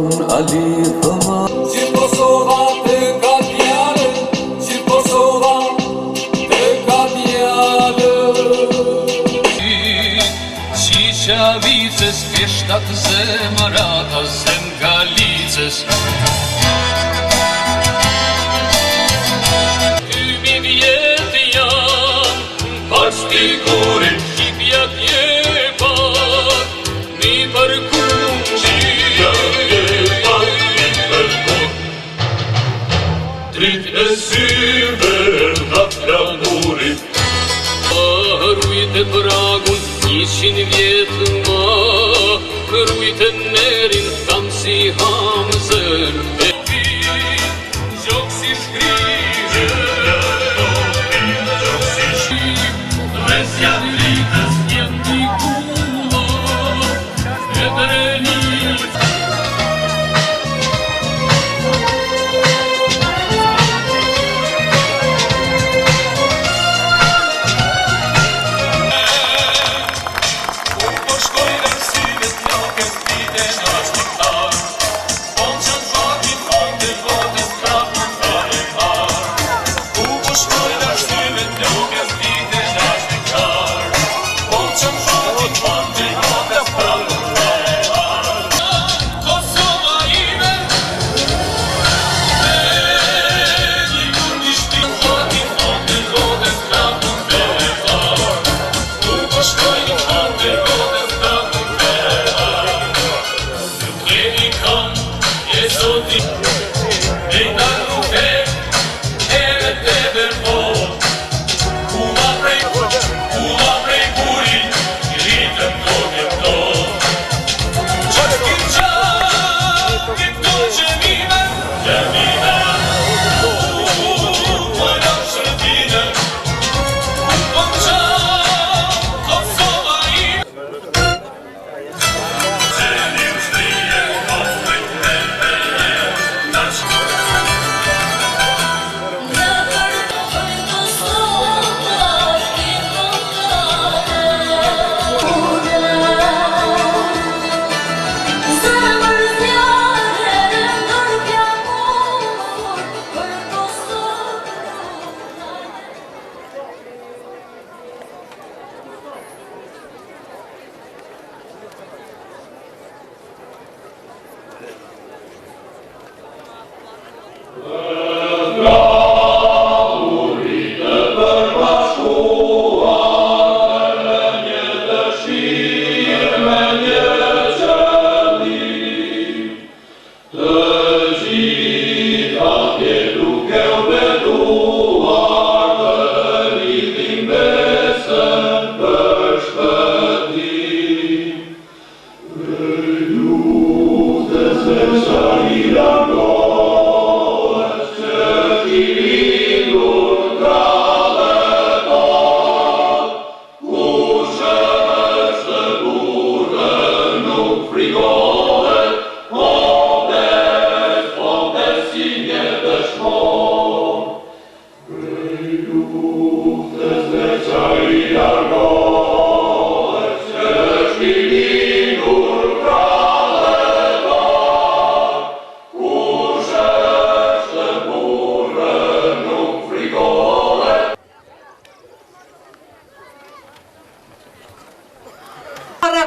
Si Kosova të ka djallë, si Kosova të ka djallë. Qicavicës, pjeshtat zemërata, zem galicës. Tymi vjetë janë, pas t'i kurin, shqipja t'jepat, mi përkun Dritë e syve nga flamurit Rujt e pragun 100 vjetë ma Rujt e nerin kam si Hamzën E gjok si shkrive Gjok si shqip Dhe zjavritës jenë t'i kula E drenit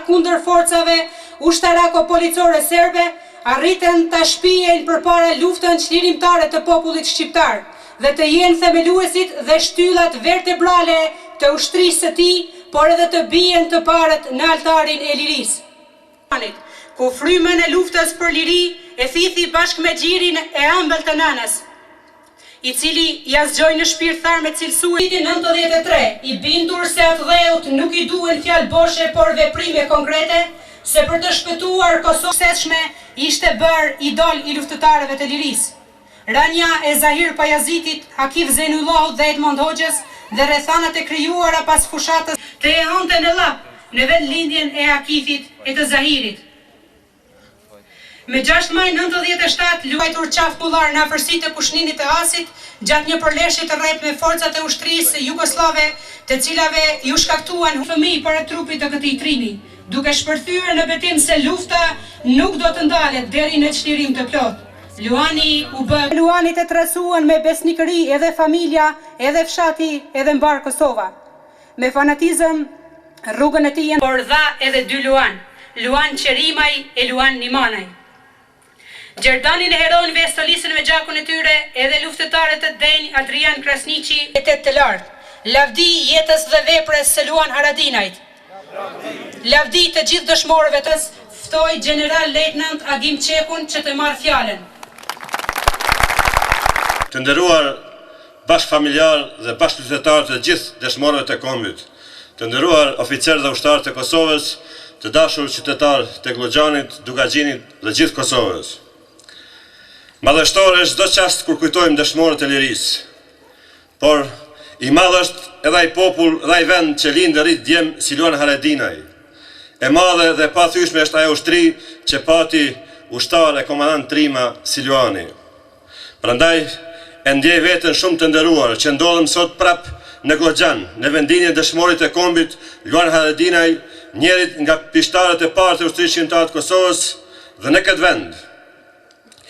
Kundër forcave ushtarako-policore serbe arritën ta shpijen përpara luftën çlirimtare të popullit shqiptar dhe të jenë themeluesit dhe shtyllat vertebrale të ushtrisë së tij, por edhe të bien të parët në altarin e lirisë. Ku frymën e luftës për liri e thithi bashkë me xhirin e ëmbël të nënës, i cili ja zgjoi në shpirt tharme cilësues. Viti 93, i bindur se atë dheut nuk i duhen fjalë boshe, por veprime konkrete, se për të shpëtuar Kosovën suksesshme ishte bërë idol i luftëtarëve të lirisë. Rënia e Zahir Pajazitit, Akif Zeynullahut dhe Edmond Hoxhës dhe rrethanat e krijuara pas fushatës të e honte në llap në vendlindjen e Akifit e të Zahirit. Me 6 maj 97 luajtur qafpullar në afërsitë të pushninit të Asit, gjatë një përleshje të rrep me forcat e ushtrisë jugoslave, të cilave ju shkaktuan fëmijë para trupit të këtij trimi. duke shpërthyer në betim se lufta nuk do të ndalet deri në çlirim të plot. Luani u bë. Luanit e trasuan me besnikëri edhe familja, edhe fshati, edhe mbar Kosova. Me fanatizëm rrugën e tij por dha edhe dy Luan, Luan Qerimaj e Luan Nimanaj. Gjerdanin e heronëve e stolisën me gjakun e tyre edhe luftetarët e denj Adrian Krasniqi e të lartë. Lavdi jetës dhe veprës së Luan Haradinajt. Lavdi të gjithë dëshmorëve të ftoi General Lejtnant Agim Qekun që të marrë fjalën. Të nderuar bashkëfamiljar dhe bashkëqytetarë të gjithë dëshmorëve të kombit, të nderuar oficerë dhe ushtarë të Kosovës, të dashur qytetarë të Glogjanit, Dugaxhinit dhe gjithë Kosovës. Madhështor është çdo çast kur kujtojmë dëshmorët e lirisë, por i madh është edhe ai popull dhe ai vend që lind dhe rrit djem si Luan Haradinaj. E madhe dhe pa thyeshme është ajo ushtri që pati ushtar e komandant Trima si Luani. Prandaj e ndjej veten shumë të nderuar që ndodhem sot prap në Glogjan, në vendinjen e dëshmorit të kombit Luan Haradinaj, njërit nga pishtarët e parë të ushtrisë shqiptare të Kosovës, dhe në këtë vend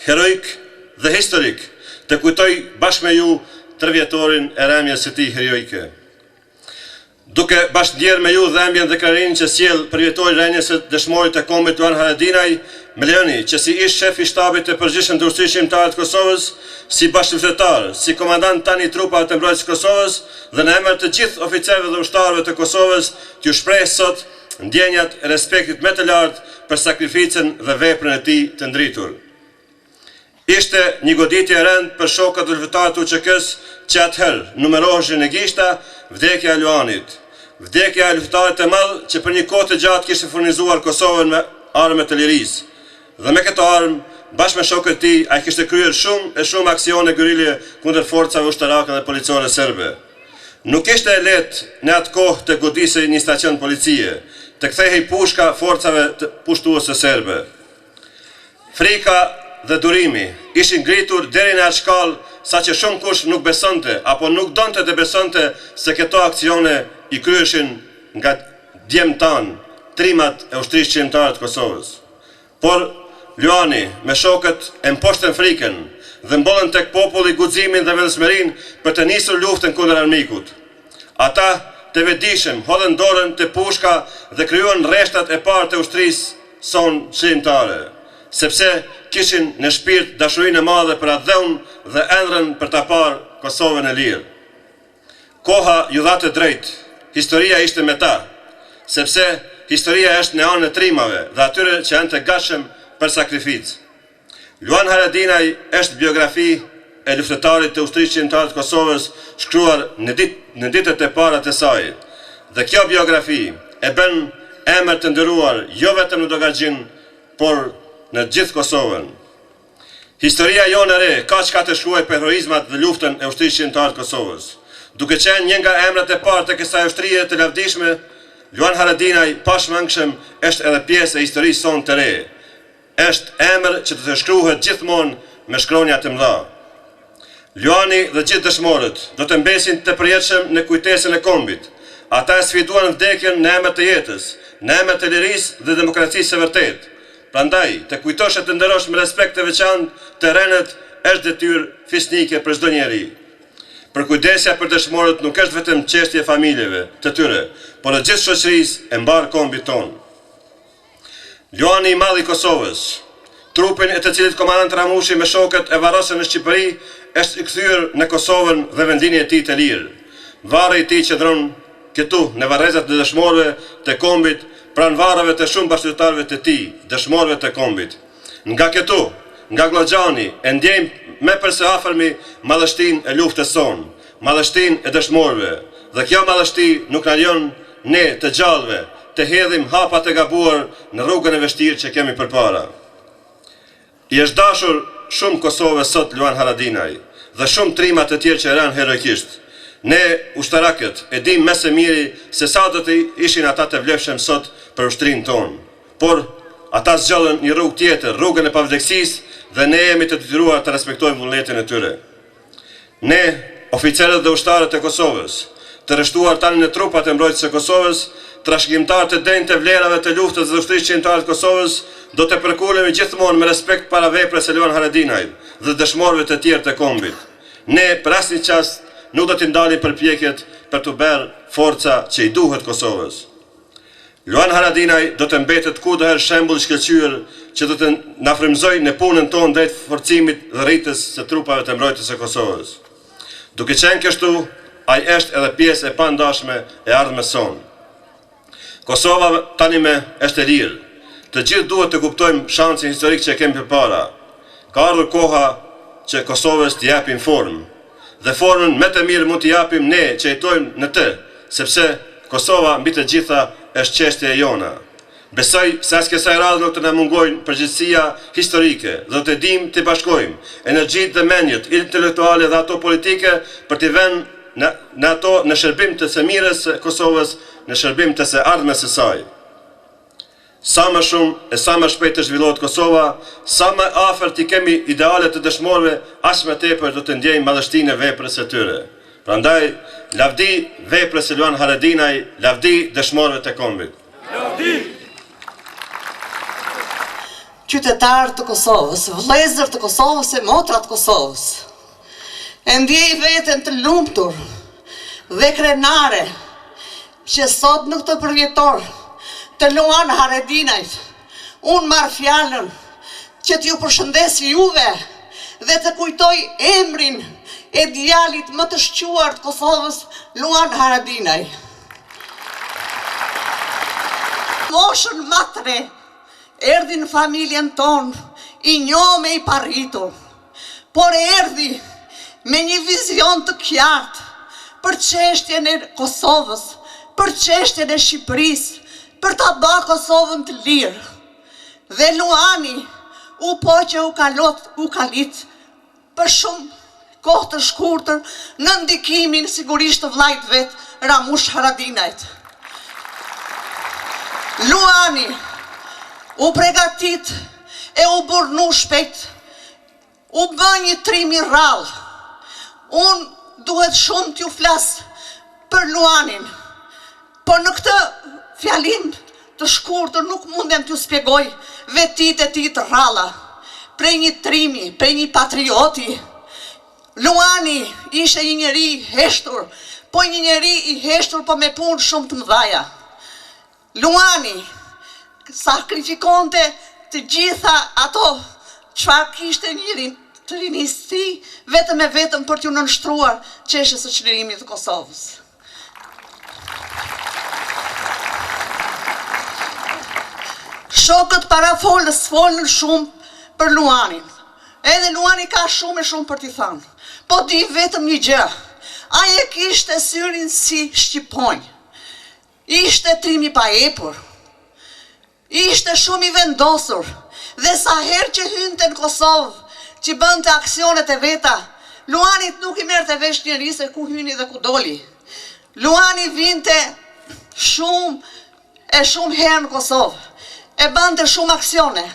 heroik dhe historik të kujtoj bashkë me ju 3 vjetorin e rremjes së tij heroike. Duke bashkëndjerë me ju dhembjen dhe krarinë që sjell për vjetorin rremjes së dëshmorit të kombit Luan Haradinaj, më lejoni që si ish shef i shtabit të përgjithshëm të ushtrisë shqiptare të Kosovës, si bashkëluftetar, si komandant tani i trupave të mbrojtjes së Kosovës dhe në emër të gjithë oficerëve dhe ushtarëve të Kosovës, t'ju shpreh sot ndjenjat e respektit më të lartë për sakrificën dhe veprën e tij të ndritur. Ishte një goditje e rëndë për shokët dhe luftëtarët të UÇK-s që atëherë numeroheshin në gishta vdekja e Luanit. Vdekja e luftëtarit të madh që për një kohë të gjatë kishte furnizuar Kosovën me armë të lirisë. Dhe me këtë armë, bashkë me shokët e tij, ai kishte kryer shumë aksione guerrille kundër forcave ushtarake dhe policore serbe. Nuk ishte e lehtë në atë kohë të godisej një stacion policie, të kthehej pushka forcave pushtuese serbe. Frika dhe durimi ishin ngritur deri në atë shkallë sa që shumë kush nuk besonte apo nuk donte të besonte se këto aksione i kryeshin nga djemt tan, trimat e ushtrisë shqiptare të Kosovës. Por Luani me shokët e mposhtën frikën dhe mbollën tek populli guximin dhe vendosmërinë për të nisur luftën kundër armikut. Ata të vetëdijshëm hodhën dorën te pushka dhe krijuan rreshtat e parë të ushtrisë son shqiptare, sepse kishin në shpirt dashurinë e madhe për atë dheun dhe ëndrrën për ta parë Kosovën e lirë. Koha ju dha të drejtë, historia ishte me ta, sepse historia është në anën e trimave dhe atyre që janë të gatshëm për sakrificë. Luan Haradinaj është biografi e luftëtarit të ushtrisë shqiptare të Kosovës shkruar në ditët e para të saj. Dhe kjo biografi e bën emër të nderuar jo vetëm në Dugaxhin, por në gjithë Kosovën. Historia jonë e re ka çka të shkruaj për heroizmat dhe luftën e ushtrisë shqiptare të Kosovës. Duke qenë një nga emrat e parë të kësaj ushtrie të lavdishme, Luan Haradinaj pashmangshëm është edhe pjesë e historisë sonë të re. Është emër që të shkruhet gjithmonë me shkronja të mëdha. Luani dhe gjithë dëshmorët do të mbesin të përjetshëm në kujtesën e kombit. Ata e sfiduan vdekjen në emër të jetës, në emër të lirisë dhe demokracisë së vërtetë. Prandaj, të kujtosh e të nderosh me respekt të veçantë të rënët është detyrë fisnike për çdo njeri. Përkujdesja për dëshmorët nuk është vetëm çështje e familjeve të tyre, por e gjithë shoqërisë e mbar kombit tonë. Luani i madh i Kosovës, trupin e të cilit komandant Ramushi me shokët e varrosën në Shqipëri, është i kthyer në Kosovën dhe vendin e tij të lirë. Varri i tij qëndron këtu në varrezat e dëshmorëve të kombit, pranë varreve të shumë bashkëqytetarëve të tij, dëshmorëve të kombit. Nga këtu, nga Glogxhani, e ndjejmë me përse afërmi madhështinë e luftës sonë, madhështinë e dëshmorëve. Dhe kjo madhështi nuk na lejon ne të gjallëve të hedhim hapat e gabuar në rrugën e vështirë që kemi përpara. I është dashur shumë Kosovës sot Luan Haradinaj dhe shumë trima të tjerë që ranë heroikisht. Ne ushtarakët e dim më së miri se sa do të ishin ata të vlefshëm sot për ushtrinë tonë. Por ata zgjodhen një rrugë tjetër, rrugën e pavdekësisë, dhe ne jemi të detyruar të respektojmë vullnetin e tyre. Ne, oficerët dhe ushtarët e Kosovës, të rreshtuar tani në trupat e mbrojtjes së Kosovës, trashëgimtar të denjtë të vlerave të luftës dhe ushtrisë qendrore të Kosovës, do të përkulemi gjithmonë me respekt para veprës së Luan Haradinaj dhe dëshmorëve të tjerë të kombit. Ne për asnjë çast nuk do të ndalim përpjekjet për të bërë forca që i duhet Kosovës. Luan Haradinaj do të mbetet kudoherë shembull shkëlqyer që do të na frymëzojë në punën tonë drejt forcimit dhe rritjes së trupave të mbrojtjes së Kosovës. Duke qenë kështu, ai është edhe pjesë e pandashme e ardhmës sonë. Kosova tani është e lirë. Të gjithë duhet të kuptojmë shansin historik që kemi përpara. Ka ardhur koha që Kosovës të japim formë. Dhe formën më të mirë mund t'i japim ne që jetojmë në të, sepse Kosova mbi të gjitha është çështja e jona. Besoj se as kësaj radhë nuk të na mungojnë përgjegjësia historike dhe të dimë të bashkojmë energjitë dhe mendjet intelektuale dhe ato politike për t'i vënë në ato në shërbim të së mirës së Kosovës, në shërbim të së ardhmës së saj. Sa më shumë e sa më shpejt të zhvillohet Kosova, sa më afër t'i kemi idealet të dëshmorëve, aq më tepër do të ndjejmë madhështinë e veprës së tyre. Prandaj, lavdi veprës së Luan Haradinaj, lavdi dëshmorëve të kombit. Lavdi! Qytetarë të Kosovës, vëllezër të Kosovës e motra të Kosovës, e ndjej veten të lumtur dhe krenare që sot në këtë përvjetor të Luan Haradinajt, unë marr fjalën që t'ju përshëndes juve dhe të kujtoj emrin e djalit më të shquar të Kosovës, Luan Haradinaj. Moshën më të re, erdhi në familjen tonë, i njome i parritur, por erdhi me një vizion të qartë për çështjen e Kosovës, për çështjen e Shqipërisë, për ta bërë Kosovën të lirë. Dhe Luani u poqe u kalit për shumë kohë të shkurtër në ndikimin sigurisht të vllait vet Ramush Haradinajt. Luani u pregatit e u burnu shpejt, u bë një trim i rrallë. Unë duhet shumë t'ju flas për Luanin, por në këtë fjalim të shkurtër nuk mundem t'ju spjegoj vetit e ti të rralla. Prej një trimi, prej një patrioti, Luani ishe një njeri i heshtur, po një njeri i heshtur po me punë shumë të mëdhaja. Luani sakrifikonte të gjitha ato çfarë kishte njëri të rinjësi vetëm e vetëm për t'ju nënshtruar çështjes së çlirimit të Kosovës. Shokët parafolës folën shumë për Luanin. Edhe Luani ka shumë e shumë për t'i thënë. Po di vetëm një gjë. Ai e kishte syrin si shqiponj. Ishte trimi pa epur. Ishte shumë i vendosur. Dhe sa herë që hynte në Kosovë, që bënte aksionet e veta, Luanit nuk i merrte vesh njëri se ku hyni dhe ku doli. Luani vinte shumë herë në Kosovë. E bënte shumë aksione,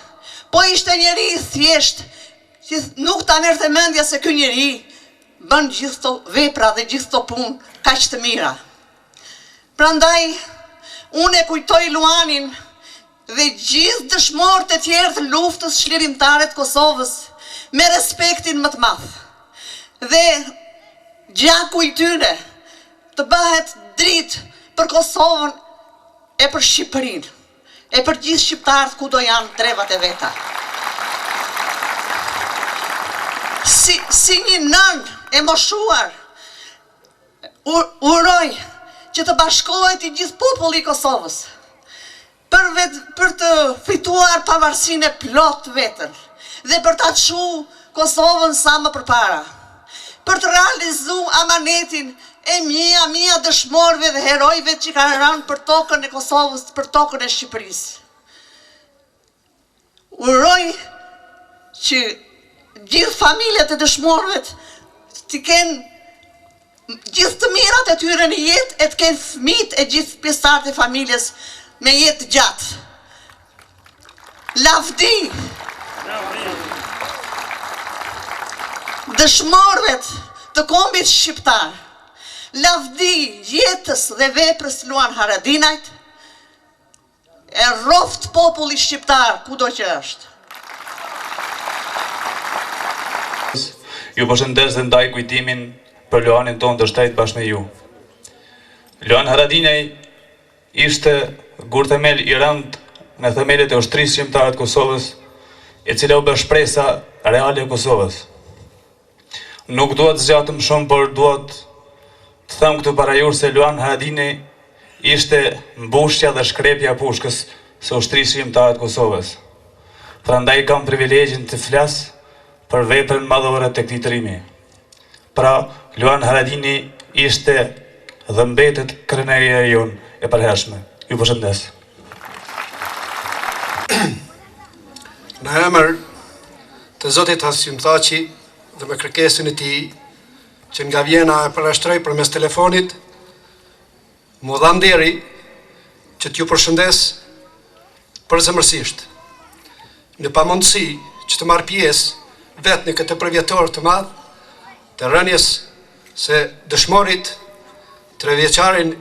po ishte njeri i thjesht, që nuk ta merrte mendja se ky njeri bën gjithë këto vepra dhe gjithë këto punë kaq të mira. Prandaj, unë e kujtoj Luanin dhe gjithë dëshmorët e tjerë të luftës çlirimtare të Kosovës me respektin më të madh. Dhe gjaku i tyre të bëhet dritë për Kosovën e për Shqipërinë. E për gjithë shqiptarët ku do janë trevat e veta. Si një nën e moshuar, uroj që të bashkohet i gjithë populli i Kosovës për të fituar pavarësinë e plot vetën dhe për ta çu Kosovën sa më përpara, për të realizuar amanetin e mia dëshmorëve dhe herojve që kanë rënë për tokën e Kosovës, për tokën e Shqipërisë. Uroj që gjithë familjet e dëshmorëve të kenë gjithë të mirat e tyre në jetë, e të kenë fëmijët e gjithë pjesëtarët e familjes me jetë gjatë. Lavdi dëshmorëve të kombit shqiptar, lavdi jetës dhe veprës Luan Haradinajt, e rroft populli shqiptar kudo që është. Ju përshëndes dhe ndaj kujtimin për Luanin tonë të shtetit bashkë me ju. Luan Haradinaj ishte gur themel i rënd në themelet e ushtrisë shqiptare të Kosovës, e cila u bë shpresa reale e Kosovës. Nuk duhet zgjatëm shumë, por duhet të them këtu para jush se Luan Haradinaj ishte mbushja dhe shkrepja pushkës së ushtrisë shqiptare të Kosovës. Prandaj kam privilegjin të flas për veprën madhore të këtij trimi. Pra, Luan Haradinaj ishte dhe mbetet krenaria jonë e përhershme. Ju përshëndes. Në emër të Zotit Hasim Thaçi dhe me kërkesën e tij, që nga Vjena e përshtroj përmes telefonit, mu dha nderi që t'ju përshëndes përzemërsisht. Në pamundësi që të marr pjesë vetë në këtë përvjetor të madh të rënjes se dëshmorit 3 vjeçarin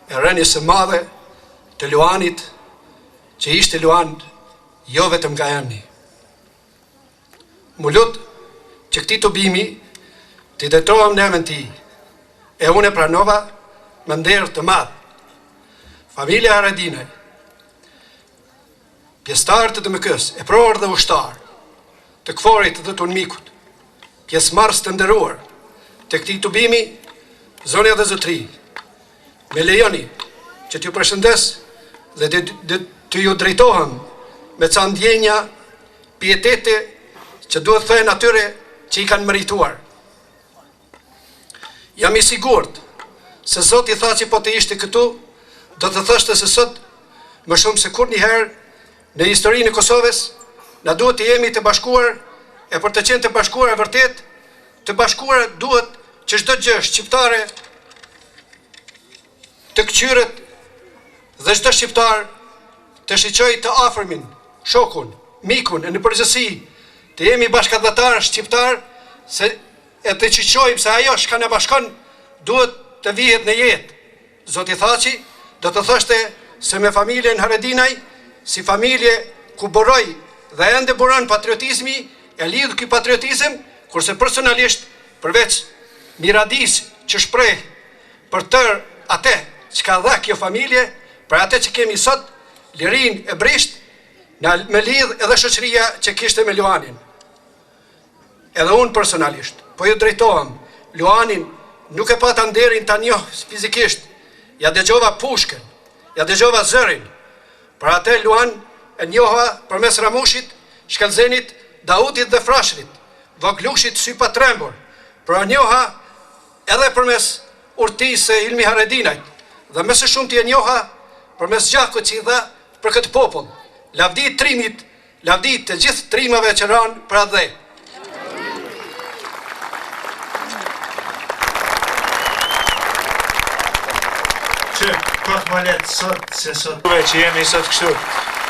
e rënjes së madhe të Luanit, që ishte Luan jo vetëm nga emri. Mu lut që këtij tubimi t'i detrohem në emrin tij, e unë e pranova me nder të madh. Familja Haradinaj, pjesëtarë të DMK-s, e prorë dhe ushtarë, të Kforit dhe të Unmikut, pjesëmarrës të nderuar të këtij tubimi, zonja dhe zotri, me lejoni që t'ju përshëndes dhe të ju drejtohem me ca ndjenja, pietete që duhet thënë atyre që i kanë merituar. Jam i sigurt se Zoti Thaçi po të ishte këtu, do të thoshte se sot më shumë se kur njëherë në historinë e Kosovës na duhet të jemi të bashkuar, e për të qenë të bashkuar e vërtet, të bashkuar duhet që çdo gjë shqiptare të këqyret dhe çdo shqiptar të shiqoj të afërmin, shokun, mikun, e në përgjithësi të jemi bashkëdhetar shqiptar, se e të qiqojmë se ajo shka në bashkon duhet të vihet në jetë. Zoti Thaçi do të thoshte se me familjen Haradinaj, si familje ku buroj dhe ende buron patriotizmi, e lidh ky patriotizëm, kurse personalisht përveç miradis që shpreh për tërë atë që ka dha kjo familje, për atë që kemi sot, lirin e brisht, me lidh edhe shoqëria që kishte me Luanin. Edhe unë personalisht, po ju drejtohem, Luanin nuk e pata nderin ta njoh fizikisht, ja dëgjova pushkën, ja dëgjova zërin, për atë Luan e njoha përmes Ramushit, Shkallzenit, Dautit dhe Frashrit, Voglushit sy pa trembur, për njoha edhe përmes urtisë së Ilmi Haradinajt, dhe më së shumti e njoha përmes gjakut që i dha për këtë popull. Lavdi trimit, lavdi të gjithë trimave që ranë për atë dhe. Që kot më letë sot, se sot juve që jemi sot kështu,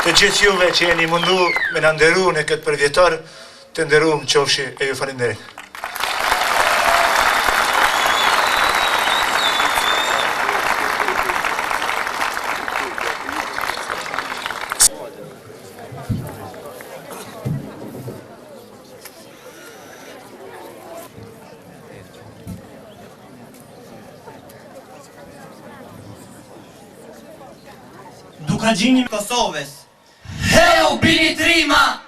të gjithë juve që jeni mundu me në nderu në këtë përvjetar, të nderu më qofshi e ju falenderit. Dukagjini Kosovës. He u bini trima,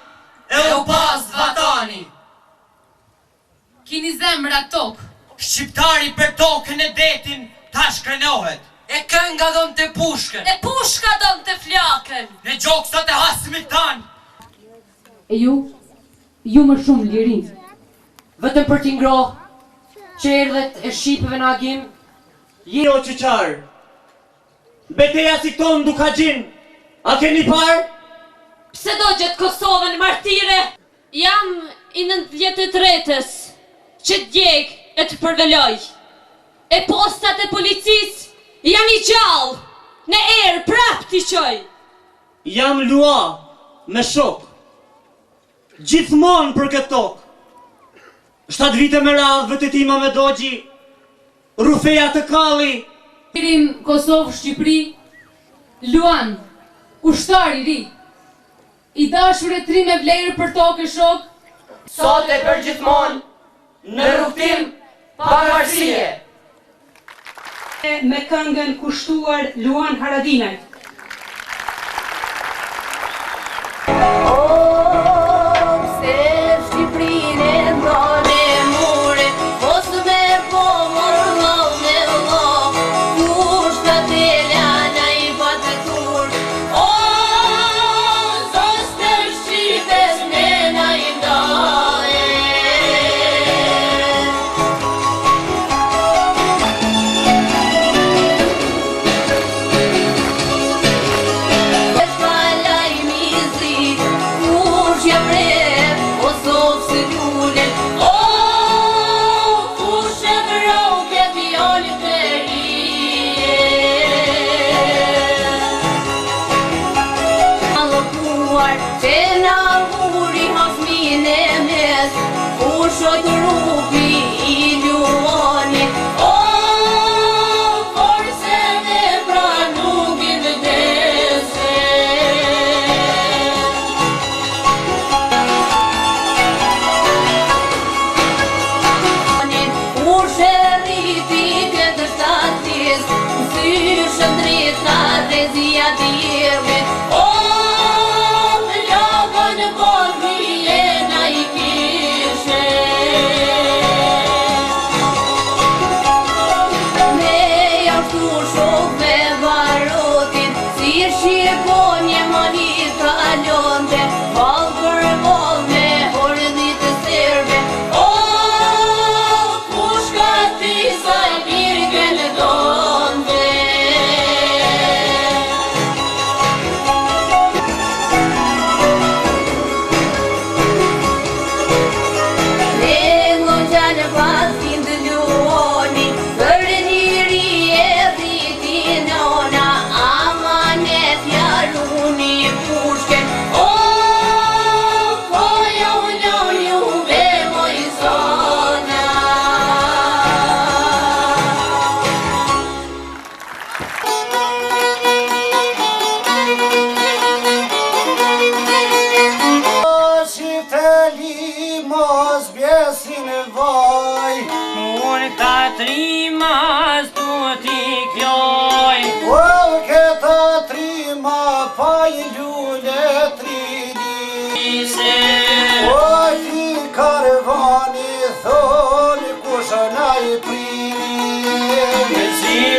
e u pas vatani. Kini zemra tokë. Shqiptari për tokën e detin tash krenohet. E kënga don të pushkën. E pushka don të flakën. Në gjoksat e Hasimit tanë. E ju më shumë lirin. Vetëm për t'i ngrohë që erdhet e shqipëve në agim. Jo qëqarë. Beteja si këto në Dukagjin, a keni parë? Pse do gjithë Kosovën martire? Jam i 93-ës që t'djek e të përveloj. E postat e policis jam i gjallë, në erë prap t'i qoj. Jam Lua me shok, gjithmonë për këtë tokë. 7 vite me radhë vëtetima me dogji, rufeja të kalli. Kosovë, Shqipëri, Luan, ushtar i ri, i dashur e tri me vlerë për tokë shok, Sot e për gjithmonë, në rrugtim pavarësie. Me këngën kushtuar Luan Haradinaj.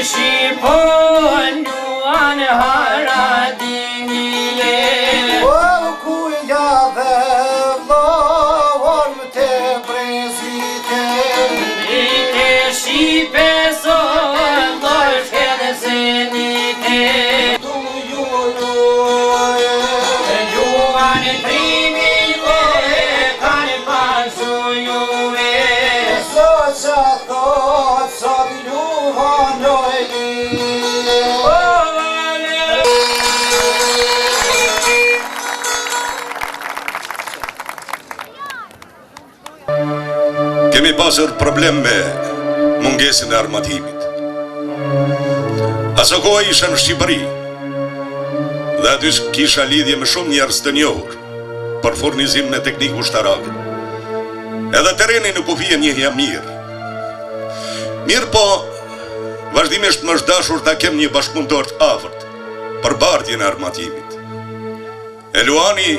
Shqipon Luan Haradinije, kuja dhe vlohon të brezite, Dite Shqipe son dojshke dhe zenite, Luan trimin e kanë pasu juve, sot që thot sot Luan Kemi pasur problem me mungesën e armatimit. Aso koha isha në Shqipëri dhe aty kisha lidhje me shumë njerëz të njohur për furnizim në teknikë ushtarake. Edhe tereni nuk u vije njëhja mirë. Mirë po, vazhdimisht më është dashur ta kem një bashkëpunëtor të afërt për bardhjen e armatimit. E Luani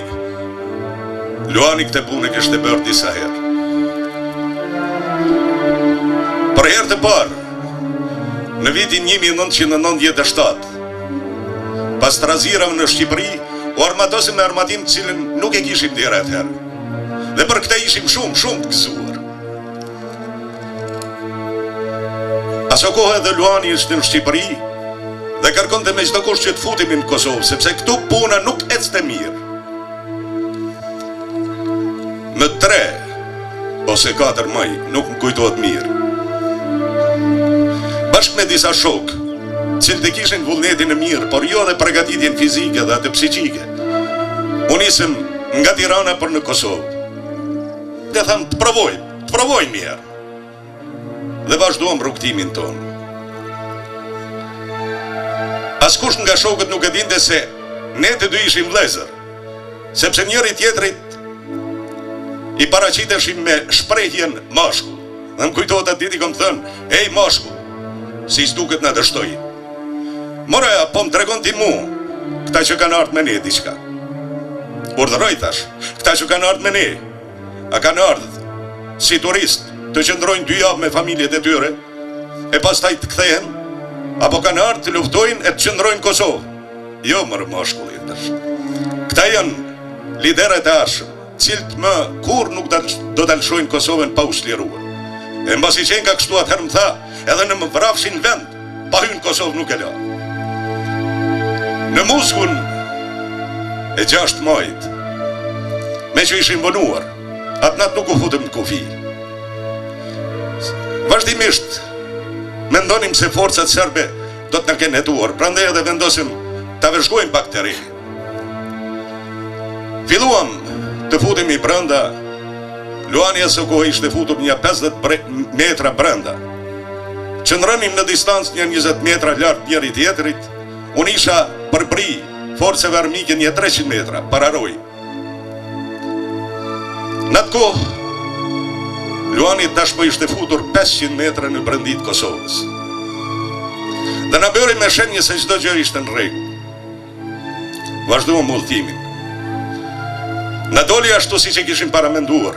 këtë punë kishte bërë disa herë. Për herë të parë, në vitin 1997, pas trazirave në Shqipëri, u armatosëm me armatim të cilën nuk e kishim dera atëherë. Dhe për këta ishim shumë të gëzuar. Aso kohë edhe Luani ishte në Shqipëri dhe kërkonte me çdo kusht që të futemi në Kosovë, sepse këtu puna nuk ecte mirë. Në 3 ose 4 maj, nuk më kujtohet mirë, bashkë me disa shokë, cilë të kishin vullnetin e mirë, por jo dhe përgatitjen fizike dhe atë psiqike, unë isëm nga Tirana për në Kosovë. Dhe thamë të provojnë mirë. Dhe vazhduam rrugtimin tonë. Askush nga shokët nuk e dinte se ne të dy ishim vlezër, sepse njëri tjetrit i paraqiteshim me shprehjen mashkull. Dhe më kujtohet atë ditë i kom thënë, ej mashkull, si s'duket na dështoj. More, po më tregon ti mu, këta që kanë ardhur me ne diçka. Urdhëroj thash, këta që kanë ardhur me ne, a kanë ardhur si turist të qëndrojnë 2 javë me familjet e tyre, e pastaj të kthehen, apo kanë ardhur të luftojnë e të qëndrojnë në Kosovë. Jo, mërë mashkulli tash. Këta janë liderët e arshëm, cilët më kur nuk do të lëshojnë Kosovën pa u shliruar. E mbasi qenë ka kështu atëherë më tha, edhe në më vrafshin vend, pa hynë Kosovë nuk e la. Në Muzgun e 6 majit, me që ishim vonuar, atë natë nuk u futëm në kufi. Vazhdimisht, mendonim se forcat serbe do të në kenë hetuar, prandaj edhe vendosim të vëzhgojmë pak të rinj. Filluam të futemi brenda, Luania së kohë ishte futur një 50 metra brenda. Qëndronim në distancë një 20 metra lartë njëri tjetrit, unë isha përbri forceve armike një 300 metra, pararoj. Në atë kohë, Luani tashmë ishte futur 500 metra në brendit Kosovës. Dhe në bëri me shenje se çdo gjë ishte në rregull. Vazhduam udhëtimin. Në doli ashtu si që kishim paramenduar.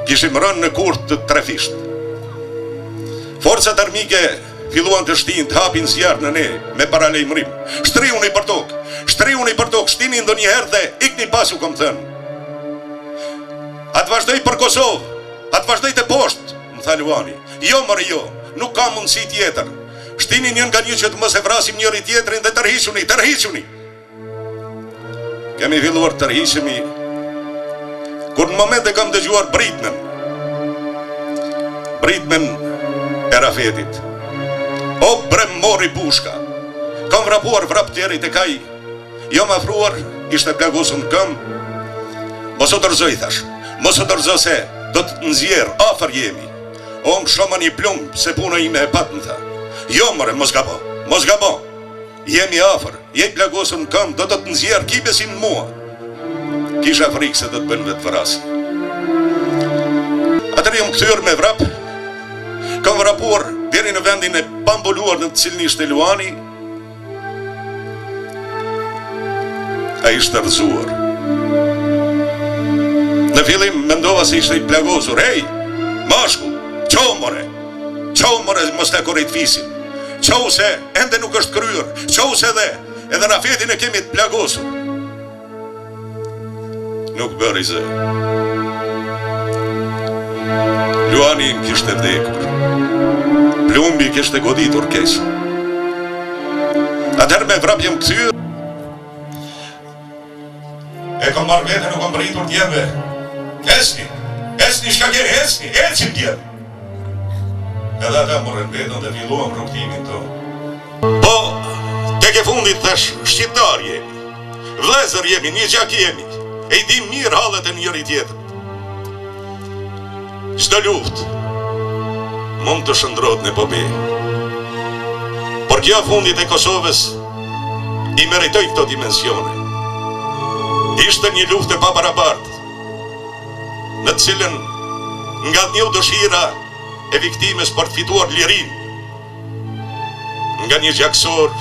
Kishim rënë në kurt të trefisht. Forcat armike filluan të shtinë, të hapin zjarë në ne, me paralajmërim. Shtriuni për tokë, shtini ndonjëherë dhe ikni pas u kom thënë. Atë vazhdoj për Kosovë, atë vazhdoj të poshtë, më tha Luani. Jo, mërë jo, nuk ka mundësi tjetër. Shtini njën nga një që të mos e vrasim njëri tjetërin dhe tërhiquni. Kemi filluar tërhiqemi, kur në moment e kam dëgjuar Britmen e Rafetit. O brem mori bushka, kam vrapuar vrap tjerit e kaj, jo më afruar, ishte plagosur në këm, mos o dërzoj thash, mos o dërzo se do të nëzjerë, afer jemi. O më shoma një plumë, se puna ime e patë më tha. Jo mëre, mos gabo, jemi afer, jemi plagosur në këm, do të nëzjerë, ki besim në mua. Kisha frikë se do të bënë vetë vrasi. Atër jam këtyrë me vrap, kam vrapuar deri në vendin e pambuluar në të cilin ishte Luani, a ishte rëzuar. Në fillim mendova se ishte i plagosur, hej, mashku, qohë more, mos të korit fisin, qohë se ende nuk është kryer, qohë se edhe Rafetin e kemi të plagosur. Nuk bëri zë. Luani më kishte vdekur. Plumbi kishte goditur kesë. Atëherë me vrap jem këthyr. E kom marrë vete, nuk kom bëritur djemve. Esni, shka kjeri, ecim djem. Edhe ata morën vetën dhe filluam rrugtimin tonë. Po, tek e fundit thash, shqiptar jemi, vlezër jemi, një gjak jemi, e i dim mirë hallet e njëri tjetër. Çdo luftë mund të shndrohet në pobe. Por kjo fundit e Kosovës i meritoi këto dimensione. Ishte një luftë e pabarabartë, në të cilën nga një dëshira e viktimes për të fituar lirin, nga një gjaksor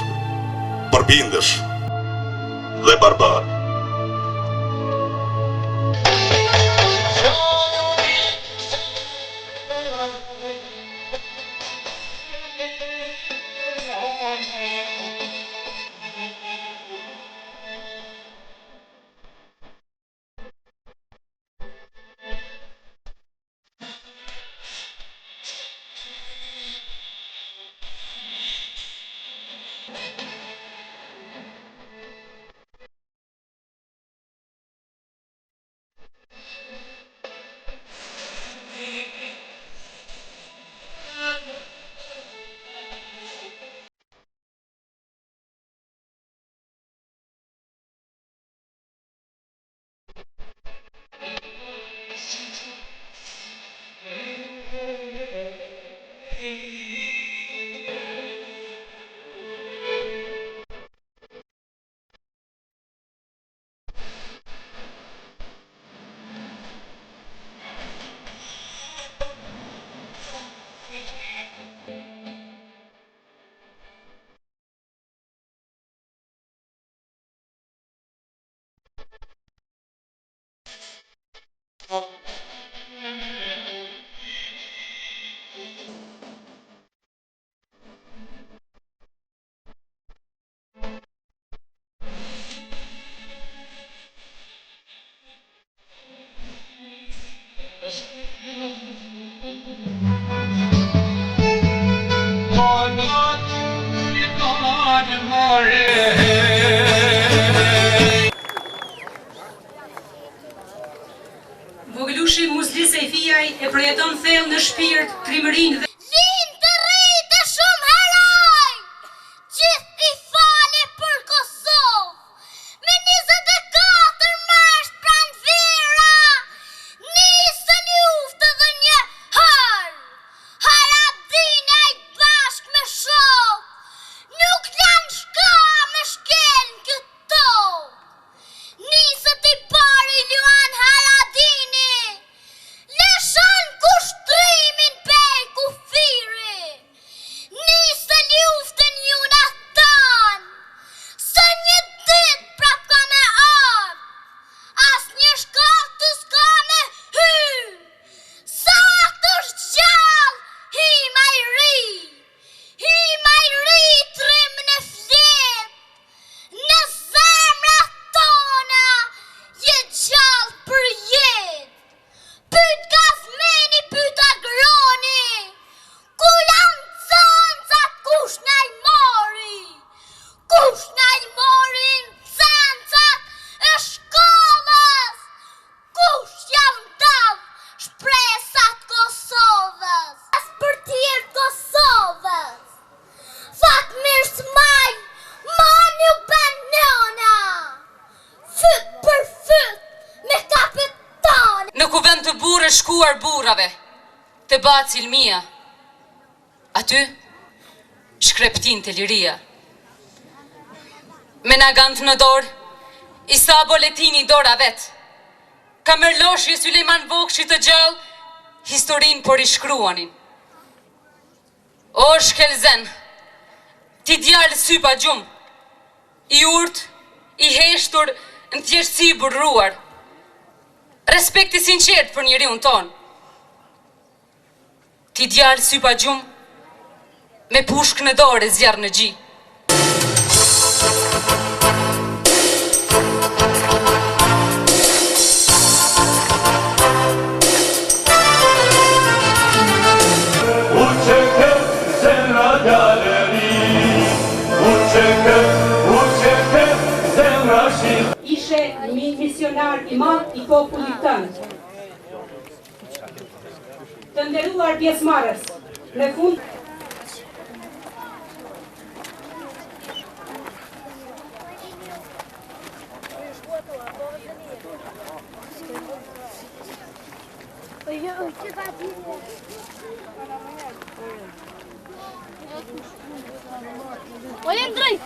përbindësh dhe barbar. Haradinaj e përjeton thellë në shpirt trimërinë dhe Linë të rritë shumë heroj, gjithë I fale për Kosovë, me 24 mars pranë Vera, nisë luftë dhe një herë, Haradinaj bashkë me shokë, nuk janë shka me shkelën këto, nisët I pari Luan Haradini, lëshon kushtrimin pej kufiri, nisë luftën juna tanë, së një dit prap ka me ardh, as një shkaktë s'ka me hy, sa të shgjall, hi ma I ri trim në flet, në zemra tona, je gjallë për jet. Pyt gazmeni, pyt agroni, ku janë cencat, kush na I mori? Kush na I mori cencat e shkollës? Kush janë dal shpresat Kosovës? As për tjerë Kosovës, fat mirë s'maj, ma nuk ben nëna, fyt për fyt me kapitan. Në kuvend të burë shkuar burrave, të bacil mia, aty shkreptin të liria. Me nagant në dorë, Isa boletini dora vet, ka mërloshje Sulejman Vokshi të gjallë, historin por I shkruanin. O shkelzen, ti djalë sypa gjumë, I urt, I heshtur, në thjeshtësi burruar, respekti sinqert për njeriun ton. Ti djalë sypa gjumë, me pushk në dorë zjarë në gji. ishe një misionar I madh I popullit tënd. Të nderuar pjesëmarrës, në fund Olha, Andrei!